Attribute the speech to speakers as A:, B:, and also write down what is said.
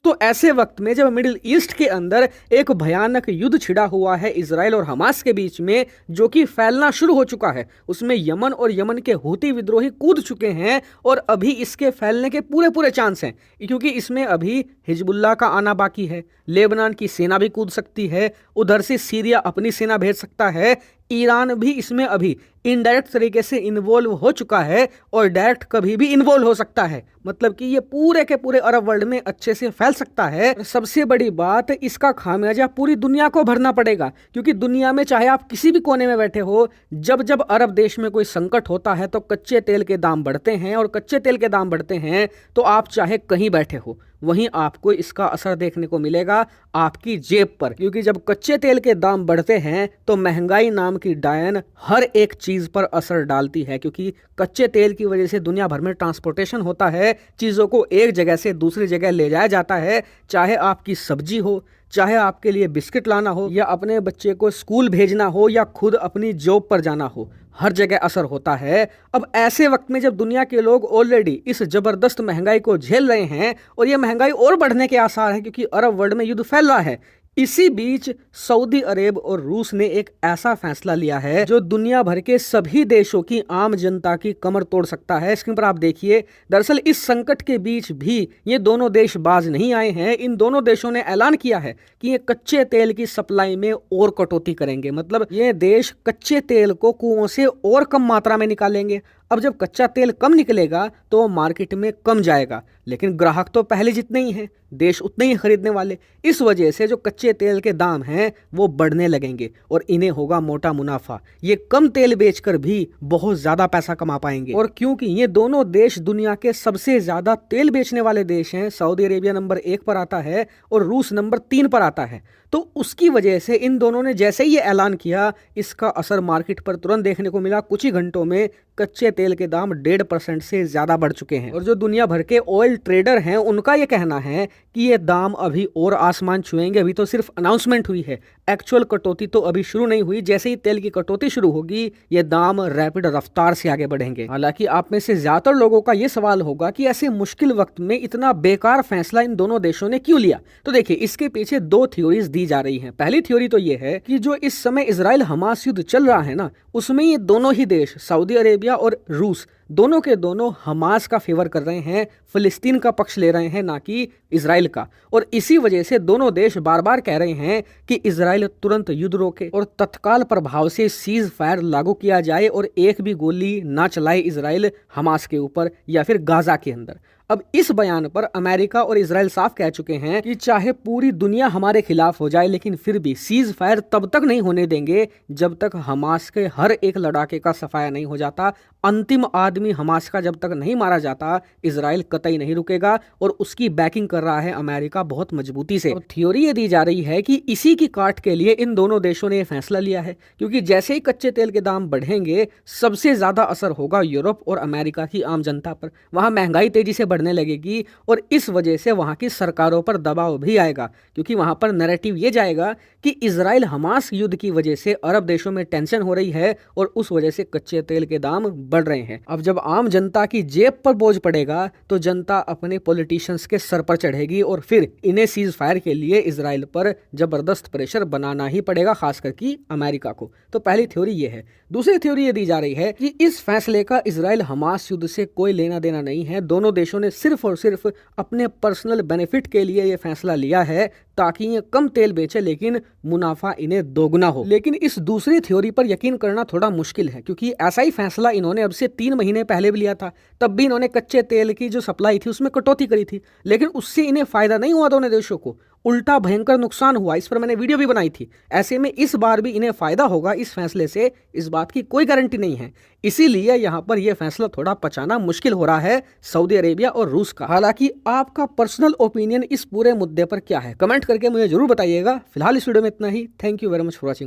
A: तो ऐसे वक्त में जब मिडिल ईस्ट के अंदर एक भयानक युद्ध छिड़ा हुआ है इजराइल और हमास के बीच में, जो कि फैलना शुरू हो चुका है, उसमें यमन और यमन के हूती विद्रोही कूद चुके हैं और अभी इसके फैलने के पूरे पूरे चांस हैं, क्योंकि इसमें अभी हिजबुल्लाह का आना बाकी है, लेबनान की सेना भी कूद सकती है, उधर से सीरिया अपनी सेना भेज सकता है, ईरान भी इसमें अभी इनडायरेक्ट तरीके से इन्वॉल्व हो चुका है और डायरेक्ट कभी भी इन्वॉल्व हो सकता है। मतलब कि ये पूरे के पूरे अरब वर्ल्ड में अच्छे से फैल सकता है। सबसे बड़ी बात, इसका खामियाजा पूरी दुनिया को भरना पड़ेगा, क्योंकि दुनिया में चाहे आप किसी भी कोने में बैठे हो, जब जब अरब देश में कोई संकट होता है तो कच्चे तेल के दाम बढ़ते हैं, और कच्चे तेल के दाम बढ़ते हैं तो आप चाहे कहीं बैठे हो वहीं आपको इसका असर देखने को मिलेगा आपकी जेब पर। क्योंकि जब कच्चे तेल के दाम बढ़ते हैं तो महंगाई नाम की डायन हर एक चीज पर असर डालती है, क्योंकि कच्चे तेल की वजह से दुनिया भर में ट्रांसपोर्टेशन होता है, चीजों को एक जगह से दूसरी जगह ले जाया जाता है, चाहे आपकी सब्जी हो, चाहे आपके लिए बिस्किट लाना हो, या अपने बच्चे को स्कूल भेजना हो, या खुद अपनी जॉब पर जाना हो, हर जगह असर होता है। अब ऐसे वक्त में जब दुनिया के लोग ऑलरेडी इस जबरदस्त महंगाई को झेल रहे हैं और ये महंगाई और बढ़ने के आसार हैं, क्योंकि अरब वर्ल्ड में युद्ध फैल रहा है, इसी बीच सऊदी अरेब और रूस ने एक ऐसा फैसला लिया है जो दुनिया भर के सभी देशों की आम जनता की कमर तोड़ सकता है। स्क्रीन पर आप देखिए, दरअसल इस संकट के बीच भी ये दोनों देश बाज नहीं आए हैं। इन दोनों देशों ने ऐलान किया है कि ये कच्चे तेल की सप्लाई में और कटौती करेंगे। मतलब ये देश कच्चे तेल को कुओं से और कम मात्रा में निकालेंगे। अब जब कच्चा तेल कम निकलेगा तो मार्केट में कम जाएगा, लेकिन ग्राहक तो पहले जितने ही हैं, देश उतने ही खरीदने वाले। इस वजह से जो कच्चे तेल के दाम हैं वो बढ़ने लगेंगे और इन्हें होगा मोटा मुनाफा। ये कम तेल बेचकर भी बहुत ज्यादा पैसा कमा पाएंगे। और क्योंकि ये दोनों देश दुनिया के सबसे ज्यादा तेल बेचने वाले देश हैं, सऊदी अरेबिया नंबर 1 पर आता है और रूस नंबर 3 पर आता है, तो उसकी वजह से इन दोनों ने जैसे ही ये ऐलान किया, इसका असर मार्केट पर तुरंत देखने को मिला। कुछ ही घंटों में कच्चे तेल के दाम 1.5% से ज्यादा बढ़ चुके हैं। और जो दुनिया भर के ऑयल ट्रेडर हैं उनका ये कहना है कि ये दाम अभी और आसमान छुएंगे। अभी तो सिर्फ अनाउंसमेंट हुई है, एक्चुअल कटौती तो अभी शुरू नहीं हुई। जैसे ही तेल की कटौती शुरू होगी ये दाम रैपिड रफ्तार से आगे बढ़ेंगे। हालांकि आप में से ज्यादातर लोगों का ये सवाल होगा कि ऐसे मुश्किल वक्त में इतना बेकार फैसला इन दोनों देशों ने क्यों लिया। तो देखिए, इसके पीछे 2 थ्योरीज दी जा रही हैं। पहली थ्योरी तो ये है कि जो इस समय इजराइल हमास युद्ध चल रहा है ना, उसमें ये दोनों ही देश सऊदी अरेबिया और रूस दोनों के दोनों हमास का फेवर कर रहे हैं, फिलिस्तीन का पक्ष ले रहे हैं, ना कि इजराइल का। और इसी वजह से दोनों देश बार बार कह रहे हैं कि इजराइल तुरंत युद्ध रोके और तत्काल प्रभाव से सीज फायर लागू किया जाए और एक भी गोली ना चलाए इजराइल हमास के ऊपर या फिर गाजा के अंदर। अब इस बयान पर अमेरिका और इजराइल साफ कह चुके हैं कि चाहे पूरी दुनिया हमारे खिलाफ हो जाए, लेकिन फिर भी सीज फायर तब तक नहीं होने देंगे जब तक हमास के हर एक लड़ाके का सफाया नहीं हो जाता। अंतिम आदमी हमास का जब तक नहीं मारा जाता, इजराइल कतई नहीं रुकेगा। और उसकी बैकिंग कर रहा है अमेरिका बहुत मजबूती से। थ्योरी ये दी जा रही है कि इसी की काट के लिए इन दोनों देशों ने यह फैसला लिया है, क्योंकि जैसे ही कच्चे तेल के दाम बढ़ेंगे सबसे ज्यादा असर होगा यूरोप और अमेरिका की आम जनता पर। वहां महंगाई तेजी से बढ़ने लगेगी और इस वजह से वहां की सरकारों पर दबाव भी आएगा, क्योंकि वहां पर नैरेटिव ये जाएगा कि इजराइल हमास युद्ध की वजह से अरब देशों में टेंशन हो रही है और उस वजह से कच्चे तेल के दाम बढ़ रहे हैं। अब जब आम जनता की जेब पर बोझ पड़ेगा तो जनता अपने पॉलिटिशियंस के सर पर चढ़ेगी और फिर इन्हें सीज फायर के लिए इजराइल पर जबरदस्त प्रेशर बनाना ही पड़ेगा, खासकर कि अमेरिका को। तो पहली थ्योरी ये है। दूसरी थ्योरी ये दी जा रही है कि इस फैसले का इजराइल हमास युद्ध से कोई लेना देना नहीं है। दोनों देशों ने सिर्फ और सिर्फ अपने पर्सनल बेनिफिट के लिए ये फैसला लिया है ताकि ये कम तेल बेचे, लेकिन मुनाफा इन्हें दोगुना हो। लेकिन इस दूसरी थ्योरी पर यकीन करना थोड़ा मुश्किल है, क्योंकि ऐसा ही फैसला इन्होंने अब से 3 महीने पहले भी लिया था। तब भी इन्होंने कच्चे तेल की जो सप्लाई थी उसमें कटौती करी थी, लेकिन उससे इन्हें फायदा नहीं हुआ दोनों देशों को, उल्टा भयंकर नुकसान हुआ। इस पर मैंने वीडियो भी बनाई थी। ऐसे में इस बार भी इन्हें फायदा होगा इस फैसले से, इस बात की कोई गारंटी नहीं है। इसीलिए यहां पर यह फैसला थोड़ा पचाना मुश्किल हो रहा है सऊदी अरेबिया और रूस का। हालांकि आपका पर्सनल ओपिनियन इस पूरे मुद्दे पर क्या है, कमेंट करके मुझे जरूर बताइएगा। फिलहाल इस वीडियो में इतना ही। Thank you very much for watching.